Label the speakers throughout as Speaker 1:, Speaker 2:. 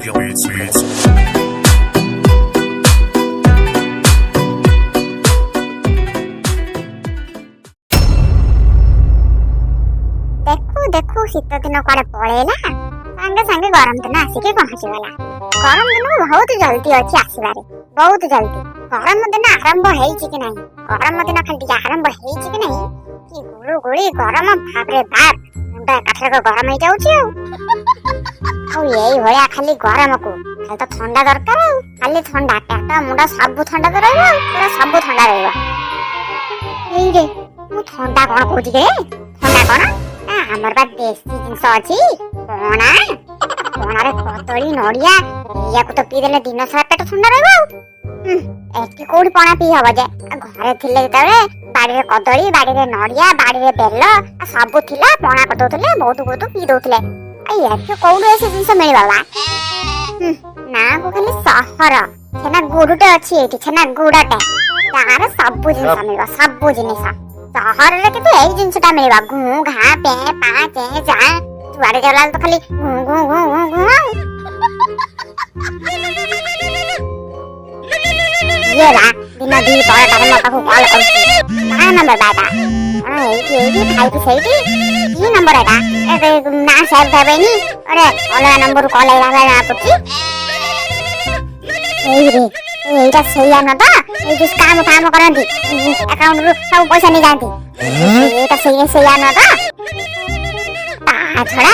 Speaker 1: Sweets.
Speaker 2: देखू देखू शीत दिन कुआडे पळेला संगे संगे गरम दिन आसिके पहुंचीगला। गरम दिन बहुत जल्दी अच्छी आसबारे बहुत जल्दी। गरम दिन आरंभ हेइछि कि नहीं गरम दिन खाली आरंभ हेइछि कि नहीं कि गुळु गुळी गरम बाप रे बाप मुंडा काठर गरम हे जाउछि आ एई भया खाली गरम को खाली तो ठंडा दरकार खाली ठंडा पेट मुंडा सब ठंडा रहइबो पूरा सब ठंडा रहइबो। एई रे मु ठंडा कोन कहउछि रे ठंडा कोन हमर बा देसी जिंस अछि कोना कोनारे कदली नडिया या को तो पी देले दिन सारा पेट ठंडा रहबो। एकी कोडी पणा पी हबो जे घरे थिले तरे बाड़ी रे कदली बाड़ी रे नडिया बाड़ी रे बेल सब थिला पणा कटौतले बहुत बहुत पी दोतले आ एकी कोडी ऐसे जिंस मिल बाबा ना को खाली सहर छेना गुडुटे अछि एठी छेना गुडटे तार सब जिंस मिलबा सब जिंस सहर रे किते एई जिंसटा मिलबा घू घा पे पा चे जा जुआडे जाला तो खाली घू घू घू घू घू ये रा दिन दी पळटा रे मपा को कॉल करछि ना नंबर बाटा एई खाइ की सेठी ई नंबर एटा ए ना सेव देबेनी अरे ओला नंबर कॉल आइला ना पछि एई रे एटा सेया न ता ए जो काम काम करंती अकाउंट रु सब पैसा नि जानती एटा सेया न ता ता छडा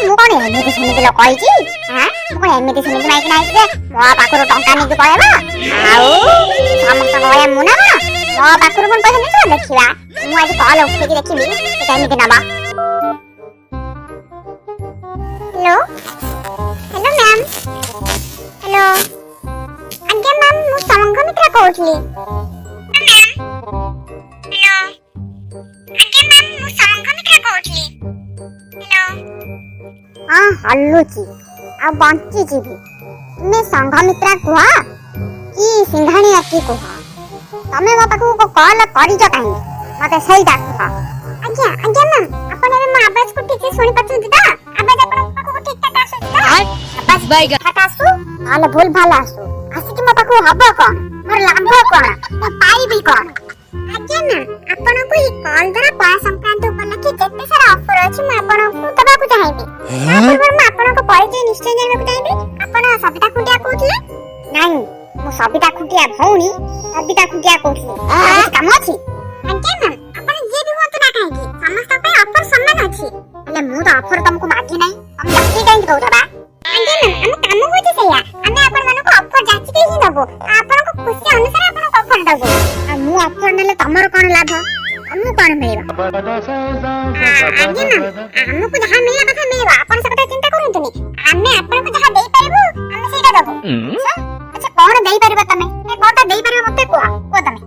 Speaker 2: मु कोन एमिति सुनिदिल कहिछि हां मु कोन एमिति सुनिदि नाइ कि नाइ जे मो पाखरो टंका नि कहबा आउ समस्त गया मुना मो पाखरो कोन पैसा नि देखिबा मु आज कॉल उठे कि देखिबी एटा एमिति नबा। हेलो हेलो मैम हेलो आज्ञा मैम मु संघमित्रा कहउछली हेलो आज्ञा मैम मु संघमित्रा कहउछली हेलो हां हल्लुची आ बंची जीवी तुमे संघमित्रा कुहा की सिंघाणी आकी कुहा तमे मो पाखु को कॉल करिज काहे मते सहीटा कुहा। आज्ञा आज्ञा मैम अपन रे मो आवाज को ठीक से सुनि पछुंती ता आवाज अपन पाखु को ठीक ठाक आसुती ता आवाज बाइगा ठाक आसु आले भूल भाल आसु आसी कि मो पाखु हबो कोन मोर लाभ कोन मो पाइबी कोन। आज्ञा मैम अपन को ई कॉल द्वारा पा संक्रांत उपलक्षे जेते सारा ऑफर अछि म अपन को दबा को चाहेबी तापर म अपन को परिचय निश्चय जानबा को चाहेबी। अपन सबिता खुंटिया कहउथले नाही मो सबिता खुंटिया भौणी सबिता खुंटिया कहउथले काम अछि। आज्ञा मैम अपन जे भी होत ना काहे समस्त पे ऑफर समान अछि ले मु तो ऑफर तुमको मागी नाही हम जाति काहे कहउथबा। आज्ञा मैम हम काम होइते सैया हमें अपन मन को ऑफर जाति के ही दबो अपन को खुशी अनुसार अपन को ऑफर दबो आ मु ऑफर नेले तमर कोन लाभ हमु कोन मिलबा। आज्ञा मैम हमको जहां मिलला कथा मिलबा अपन सब चिंता करंतनी हमें अपन को जहां देई परबो हम सेटा दबो। अच्छा कोन देई परबा तमे ए कोटा देई परबा मते को तमे।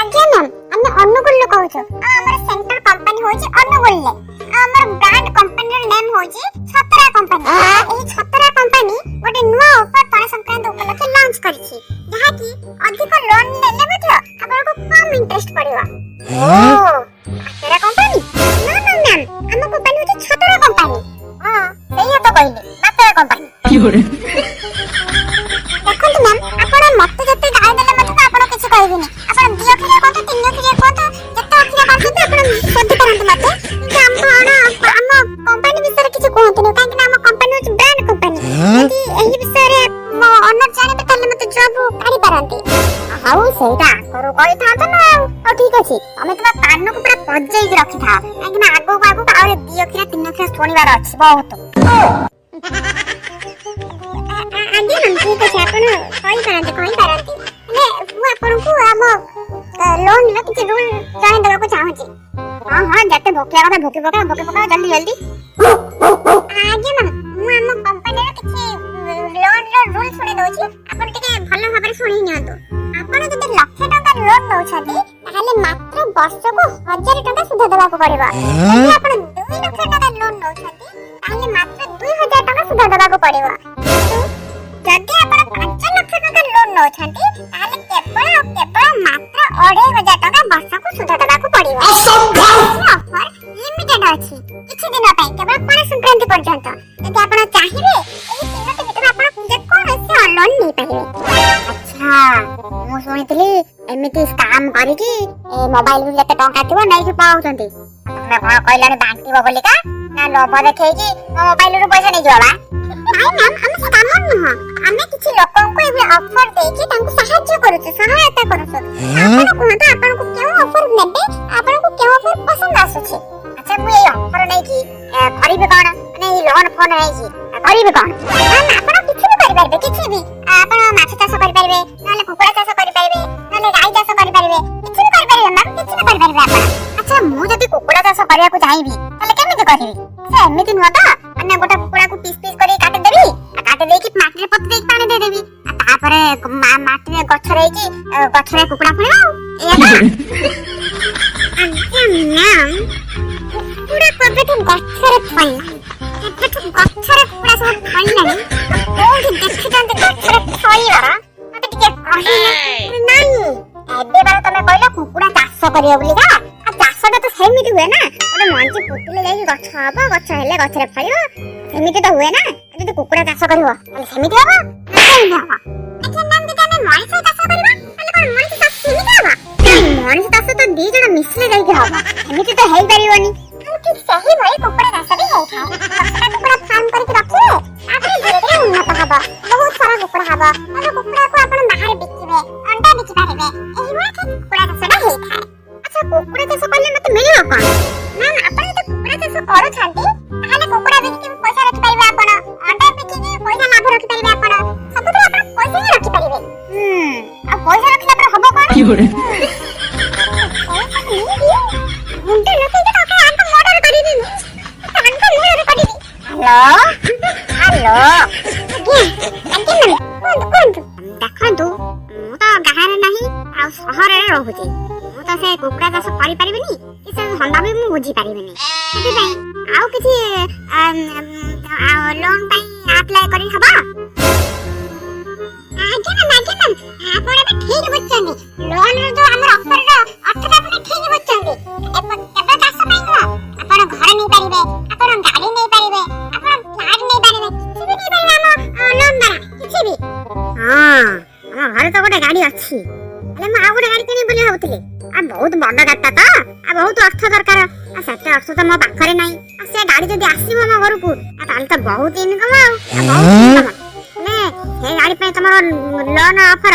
Speaker 2: आज्ञा मैम हमें अनुगुल लो कहउछ हमर सेंटर कंपनी होछि अनुगुल ले हमर ब्रांड कंपनी रो नेम होछि छतरा कंपनी एही छतरा कंपनी गोटे नुवा ऑफर पा संक्रांत उपलक्षे लॉन्च करछि जहा कि अधिक लोन लेले मध्य आपन को कम इंटरेस्ट पड़िबा। ओ छतरा कंपनी ना ना मैम हम कंपनी होछि छतरा कंपनी हां सही तो कहले छतरा कंपनी देखंतु मैम आपन मत जते गाय देले मत आपन किछ कहबिनी आपन दियो खिया कोन तीन खिया कोन जते खिया कोन आपन सत्य करंतु मते कि हम कंपनी विषय किछ कहंतु काहे कि हम कंपनी होछि ब्रांड कंपनी यदि एही विषय रे मो ओनर जाने तले मते जॉब काढी पारंती हाउ सेटा करू कहि था त ना ओ ठीक अछि हमें तबा कान को पूरा पजई के रखि था काहे कि ना आगो आगो आउरे दियो खिया तीन खिया सुनिबार अछि बहुत। आगे हम ठीक अछि आपन कहि पारंती ले मु आपन को हम लोन ला किछ रूल जाने देबा को चाहू छी। हां हां जते भोकिया कथा भोकी पका जल्दी जल्दी। आगे मैम मु हम कंपनी रे किछ लोन रो रूल सुने दउ छी आपन टिके भलो भाबरे सुनि नियंतु। आपन जते लाख टका लोन दउ छथि ताले मात्र वर्ष को 1000 टका सुध देबा को पड़िबा यदि आपन 2 लाख टका लोन दउ छथि ताले मात्र 2000 टका सुध देबा को पड़िबा जदि आपन 5 लाख टका लोन दउ छथि ताले केवल मात्र 2500 टका वर्ष को सुध देबा को पड़िबा। ऑफर लिमिटेड अछि किछि दिन पय केवल 5 संक्रांति पर्यंत यदि आपन चाहिबे एही କରିପାରିବେ। ଆଚ୍ଛା ମୁଁ ଶୁଣିଥିଲି ଏମିତି ସ୍କାମ୍ କରିକି ଏ ମୋବାଇଲରୁ ଯେତେ ଟଙ୍କା ଥିବ ନେଇକି ପଳାଉଛନ୍ତି। ତମେ କଣ କହିଲାଣି ବାଣ୍ଟିବ ବୋଲିକା ନା ଲୋଭ ଦେଖେଇକି ମୋ ମୋବାଇଲରୁ ପଇସା ନେଇଯିବ ବା? ନାଇଁ ମ୍ୟାମ୍ ଆମେ ସ୍କାମର ନୁହଁ, ଆମେ କିଛି ଲୋକଙ୍କୁ ଏଭଳି ଅଫର ଦେଇକି ତାଙ୍କୁ ସାହାଯ୍ୟ କରୁଛୁ, ସହାୟତା କରୁଛୁ। ଆପଣ କୁହନ୍ତୁ ଆପଣଙ୍କୁ କେଉଁ ଅଫର ନେବେ, ଆପଣଙ୍କୁ କେଉଁ ଅଫର ପସନ୍ଦ ଆସୁଛି? ଆଚ୍ଛା ମୁଁ ଏଇ ଅଫର ନେଇକି କରିବି କଣ, ମାନେ ଏଇ ଲୋନ ଫୋନ ନେଇକି କରିବି କଣ? ମ୍ୟାମ୍ ଆପଣ କିଛି ବି କରିପାରିବେ, କିଛି ବି। ଆପଣ ମାଛ ଚାଷ କରିପାରିବେ, ନହେଲେ କୁକୁଡ଼ା ଚାଷ କରିପାରିବେ, ନହେଲେ ଗାଈ ଚାଷ କରିପାରିବେ, କିଛି ବି କରିପାରିବେ ମ୍ୟାମ୍, କିଛି ବି କରିପାରିବେ ଆପଣ। ଆଚ୍ଛା ମୁଁ ଯଦି କୁକୁଡ଼ା ଚାଷ କରିବାକୁ ଚାହିଁବି ତାହେଲେ କେମିତି କରିବି? ସେ ଏମିତି ନୁହଁ ତ ମାନେ ଗୋଟେ କୁକୁଡ଼ାକୁ ପିସ୍ ପିସ୍ କରି କାଟିଦେବି, କାଟି ଦେଇକି ମାଟିରେ ପୋତି ଦେଇକି ପାଣି ଦେଇଦେବି, ତାପରେ ମାଟିରେ ଗଛ ହେଇକି ଗଛରେ କୁକୁଡ଼ା ଫଳିବ ଆଉ ଏଇଆ ତ? ଆଜ୍ଞା ମ୍ୟାମ୍ କୁକୁଡ଼ା କେବେଠୁ ଗଛରେ ଫଳିଲାଣି, କେବେଠୁ ଗଛରେ କୁକୁଡ଼ା ସବୁ ଫଳିଲାଣି, କୋଉଠି ଦେଖିଛନ୍ତି ଗଛରେ ଫଳିବାର ମତେ ଟିକେ କହିଲେ? ନାଇଁ ଏବେ ବାର ତମେ କହିଲ କୁକୁଡ଼ା ଚାଷ କରିବ ବୋଲିକା, ଆଉ ଚାଷଟା ତ ସେମିତି ହୁଏ ନା, ଗୋଟେ ମଞ୍ଜି ପୋତିଲେ ଯାଇକି ଗଛ ହବ, ଗଛ ହେଲେ ଗଛରେ ଫଳିବ, ସେମିତି ତ ହୁଏ ନା। ଯଦି କୁକୁଡ଼ା ଚାଷ କରିବ ତାହେଲେ ସେମିତି ହବ ନା କେମିତି ହବ? ଆଚ୍ଛା ମ୍ୟାମ୍ ଯଦି ଆମେ ମଣିଷ ଚାଷ କରିବା ତାହେଲେ କଣ ମଣିଷ ଚାଷ ସେମିତି ହବ? ମଣିଷ ଚାଷ ତ ଦି ଜଣ ମିଶିଲେ ଯାଇକି ହବ, ଏମିତି ତ ହେଇପାରିବନି। ଠିକ୍ ସେହିଭଳି କୁକୁଡ଼ା ଚାଷ ବି ହେଇଥାଏ। 10ଟା କୁକୁଡ଼ା ଫାର୍ମ କରିକି ରଖିବେ, ତାପରେ ଧୀରେ ଧୀରେ ଉନ୍ନତ ହବ, ବହୁତ ସାରା କୁକୁଡ଼ା ହବ, ତାପରେ କୁକୁଡ଼ାକୁ ଆପଣ ବାହାରେ ବିକିବେ, ଅଣ୍ଡା ବିକି ପାରିବେ, ଏଇଭଳି ଠିକ୍ କୁକୁଡ଼ା ଚାଷଟା ହେଇଥାଏ। ଆଚ୍ଛା କୁକୁଡ଼ା ଚାଷ କଲେ ମତେ ମିଳିବ କଣ? ମ୍ୟାମ୍ ଆପଣ ଯଦି କୁକୁଡ଼ା ଚାଷ କରୁଛନ୍ତି ତାହେଲେ କୁକୁଡ଼ା ବିକିକି ପଇସା ରଖିପାରିବେ ଆପଣ, ଅଣ୍ଡା ବିକିକି ପଇସା ଲାଭ ରଖିପାରିବେ ଆପଣ, ସବୁଥିରେ ଆପଣ ପଇସା ହିଁ ରଖିପାରିବେ। ଆଉ ପଇସା ରଖିଲା ପରେ ହବ କଣ? ମୁଣ୍ଡ ଲଗେଇକି ତାଙ୍କ ଆଗ ମର୍ଡର କରିବି, ତାଙ୍କ ମୁହଁରେ କରିବି। ହ୍ୟାଲୋ ହ୍ୟାଲୋ ଆଜ୍ଞା କୁହନ୍ତୁ କୁହନ୍ତୁ। ଦେଖନ୍ତୁ ମୁଁ ତ ଗାଁରେ ନାହିଁ ଆଉ ସହରରେ ରହୁଛି, ମୁଁ ତ ସେ କୁକୁଡ଼ା ଚାଷ କରିପାରିବିନି କି ସେ ଧନ୍ଦା ବି ମୁଁ ବୁଝିପାରିବିନି, ସେଥିପାଇଁ ଆଉ କିଛି ଲୋନ୍ ପାଇଁ ଆପ୍ଲାଏ କରି ହବ? ଆଜ୍ଞା ମ୍ୟାମ୍ ଆପଣ ଏବେ ଠିକ୍ ବୁଝୁଛନ୍ତି, ଲୋନ୍ର ଯୋଉ ଆମର ଅଫରର ଅର୍ଥଟା ଆପଣ ଠିକ୍ ବୁଝୁଛନ୍ତି। କେବଳ ଚାଷ ପାଇଁ ନୁହଁ, ଆପଣ ଘର ନେଇପାରିବେ, ଆପଣ ଗାଡ଼ି ନେଇପାରିବେ, ଆପଣ ଫ୍ଲାଟ୍ ନେଇପାରିବେ, କିଛି ବି ନେଇପାରିବେ ଆମ ଲୋନ୍ ଦ୍ୱାରା, କିଛି ବି। ହଁ ଆମ ଘରେ ତ ଗୋଟେ ଗାଡ଼ି ଅଛି, ହେଲେ ମୁଁ ଆଉ ଗୋଟେ ଗାଡ଼ି କିଣିବି ବୋଲି ଭାବୁଥିଲି। ଆଉ ବହୁତ ବଡ଼ ଗାଡ଼ିଟା ତ, ଆଉ ବହୁତ ଅର୍ଥ ଦରକାର, ଆଉ ସେତେ ଅର୍ଥ ତ ମୋ ପାଖରେ ନାହିଁ। ଆଉ ସେ ଗାଡ଼ି ଯଦି ଆସିବ ମୋ ଘରକୁ ତାହେଲେ ତ ବହୁତ ଇନକମ୍, ଆଉ ବହୁତ ଇନକମ୍। ସେ ଗାଡ଼ି ପାଇଁ ତମର ଲୋନ୍ ଅଫର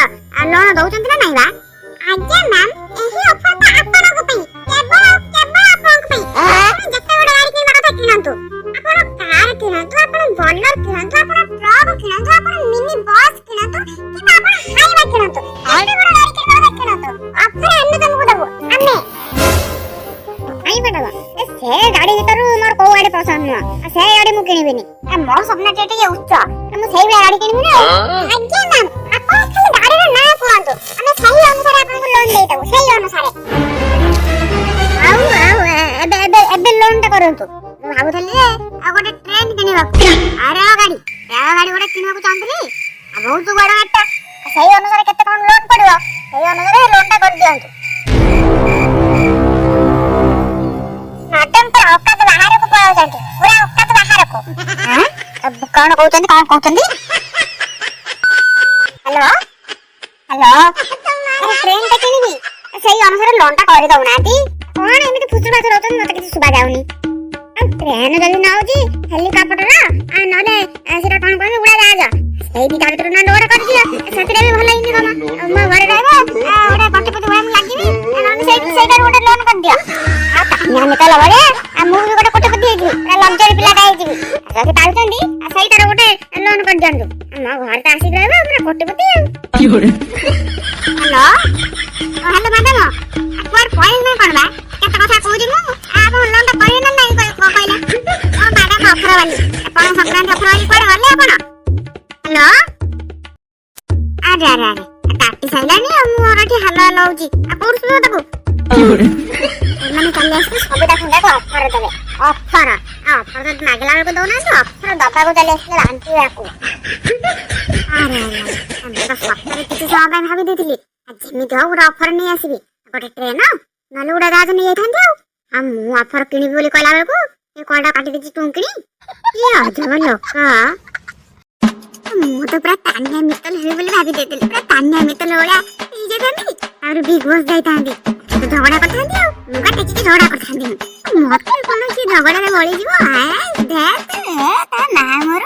Speaker 2: ଲୋନ୍ ଦଉଛନ୍ତି ନା ନାଇଁ ବା? ଆଜ୍ଞା ମ୍ୟାମ୍ ଏହି ଅଫର ତ ଆପଣଙ୍କ ପାଇଁ, କେବଳ କେବଳ ଆପଣଙ୍କ ପାଇଁ। ଆପଣ ଯେତେ ବଡ଼ ଗାଡ଼ି କିଣିବା କଥା କିଣନ୍ତୁ, ଆପଣ କାର୍ କିଣନ୍ତୁ, ଆପଣ ବୋଲେରୋ କିଣନ୍ତୁ, ଆପଣ ଟ୍ରକ୍ କିଣନ୍ତୁ, ଆପଣ ମିନି ବସ୍ କିଣନ୍ତୁ, କିମ୍ବା ଆପଣ ହାଇୱା କିଣନ୍ତୁ, ଯେତେ ବଡ଼ ଗାଡ଼ି କିଣିବା କଥା କିଣନ୍ତୁ, ଅଫର ଆମେ ତମକୁ ଦେବୁ, ଆମେ। କାଇଁ ସେ ଗାଡ଼ି ଭିତରୁ ମୋର କୋଉ ଗାଡ଼ି ପସନ୍ଦ ନୁହଁ, ଆଉ ସେ ଗାଡ଼ି ମୁଁ କିଣିବିନି। ମୋ ସ୍ୱପ୍ନ ଟିକେ ଉଚ୍ଚ, ମୁଁ ସେଇଭଳିଆ ଗାଡ଼ି କିଣିବି ନା। ଆଜ୍ଞା ମ୍ୟାମ୍ ଆପଣ ଖାଲି ଗାଡ଼ିର ନାଁ କୁହନ୍ତୁ, ଆମେ ସେଇ ଅନୁସାରେ ଆପଣଙ୍କୁ ଲୋନ୍ ଦେଇଦେବୁ, ସେଇ ଅନୁସାରେ। ଆଉ ଏବେ ଲୋନ୍ ଟା କରନ୍ତୁ। ମୁଁ ଭାବୁଥିଲି ଯେ ଆଉ ଗୋଟେ ଟ୍ରେନ୍ କିଣିବାକୁ, ରେଳ ଗାଡ଼ି ଗୋଟେ କିଣିବାକୁ ଚାହୁଁଥିଲି, ଆଉ ବହୁତ ବଡ଼ ଗାଡ଼ିଟା, ସେଇ ଅନୁସାରେ କେତେ କଣ ଲୋନ୍ ପଡ଼ିବ, ସେଇ ଅନୁସାରେ ଲୋନ୍ ଟା କରିଦିଅନ୍ତୁ। ମ୍ୟାଡାମ ପୁରା ଅକାତ ବାହାରକୁ ପଳାଉଛନ୍ତି, ପୁରା ଅକାତ ବାହାରକୁ। କଣ କହୁଛନ୍ତି, କଣ କହୁଛନ୍ତି? ହ୍ୟାଲୋ ହ୍ୟାଲୋ ଟ୍ରେନ୍ ଟା କିଣିବି, ସେଇ ଅନୁସାରେ ଲୋନ୍ ଟା କରିଦଉନାହାନ୍ତି। କଣ ଏମିତି ଫୁସୁର ଫାସୁର ହଉଛନ୍ତି, ମତେ କିଛି ଶୁଭା ଯାଉନି। ଟ୍ରେନ୍ ଯଦି ନ ହଉଛି ହେଲିକପ୍ଟର ନହେଲେ ସେଟା କଣ କହିବେ ଉଡ଼ାଜାହାଜ, ସେଇ ଦିଟା ଭିତରୁ ନା ଲୋନ୍ କରିଦିଅ, ସେଥିରେ ବି ଭଲ ଇନକମ୍, ମୋ ଘରେ ରହିବ, ଗୋଟେ କୋଟିପତି ଭଳିଆ ମୁଁ ଲାଗିବି, ନହେଲେ ସେଇଟାରୁ ଗୋଟେ ଲୋନ୍ କରିଦିଅ। ଆମେ ତ ଲବଣେ, ମୁଁ ବି ଗୋଟେ କୋଟିପତି ହେଇଯିବି, ଲକ୍ଜରୀ ପିଲାଟା ହେଇଯିବି, ଯଦି ପାରୁଛନ୍ତି ସେଇଟାର ଗୋଟେ ଲୋନ୍ କରିଦିଅନ୍ତୁ, ମୋ ଘରେ ତ ଆସିକି ରହିବ ପୁରା କୋଟିପତି ଆଉ। ହ୍ୟାଲୋ ହ୍ୟାଲୋ ମ୍ୟାଡାମ କୁଆଡେ ପଳେଇଲେ କଣ ବା, କେତେ କଥା କହୁଛି ମୁଁ, ଆପଣ ଲୋନ୍ ଟା କରିବେ ନା ନାଇଁ କହିଲେ? ମ୍ୟାଡାମ ଅଫର ବାଲି, ଆପଣ ସଂକ୍ରାନ୍ତି ଅଫର ବାଲି କୁଆଡେ ଗଲେ ଆପଣ? ହ୍ୟାଲୋ ଆରେ କାଟି ସାରିଲାଣି ଆଉ ମୋର ଏଠି ହାଲୋ ହାଲୋ ହଉଛି, ଆଉ କୋଉଠି ଶୁଣିବ ତାକୁ? ମାନେ ଚାଲି ଆସିଲେ ସବୁଟା ଖଣ୍ଡାକୁ ଅଫର ଦେବେ, ଅଫର ଯଦି ମାଗିଲା ବେଳକୁ ଦଉନାହାନ୍ତି, ଅଫର ଦବାକୁ ଚାଲି ଆସିଲେ ବାନ୍ଧିବାକୁ। ସପ୍ତାହରେ କିଛି ସମୟ ପାଇଁ ଭାବି ଦେଇଥିଲି ଯେମିତି ହଉ ଗୋଟେ ଅଫର ନେଇ ଆସିବି, ଗୋଟେ ଟ୍ରେନ୍ ନହେଲେ ଗୋଟେ ଜାହାଜ ନେଇଯାଇଥାନ୍ତି। ଆଉ ମୁଁ ଅଫର କିଣିବି ବୋଲି କହିଲା ବେଳକୁ ଏ କଲଟା କାଟି ଦେଇଛି ଟୁଙ୍କିଣି, କି ଅଜବ ଲୋକ। ମୁଁ ତ ପୁରା ତାନିଆ ମିତ୍ତଲ ହେବେ ବୋଲି ଭାବି ଦେଇଥିଲି। ପୁରା ତାନିଆ ମିତ୍ତଲ ଭଳିଆ ହେଇଯାଇଥାନ୍ତି ଆଉ ବିଗ ବସ୍ ଯାଇଥାନ୍ତି। ଝଗଡା କରିଥାନ୍ତି ଆଉ ମୁଗା ଟେକିକି ଝଗଡା କରିଥାନ୍ତି। ମତେ କଣ କିଏ ଝଗଡାରେ ବଳିଯିବ? ତା ନାଁ ମୋର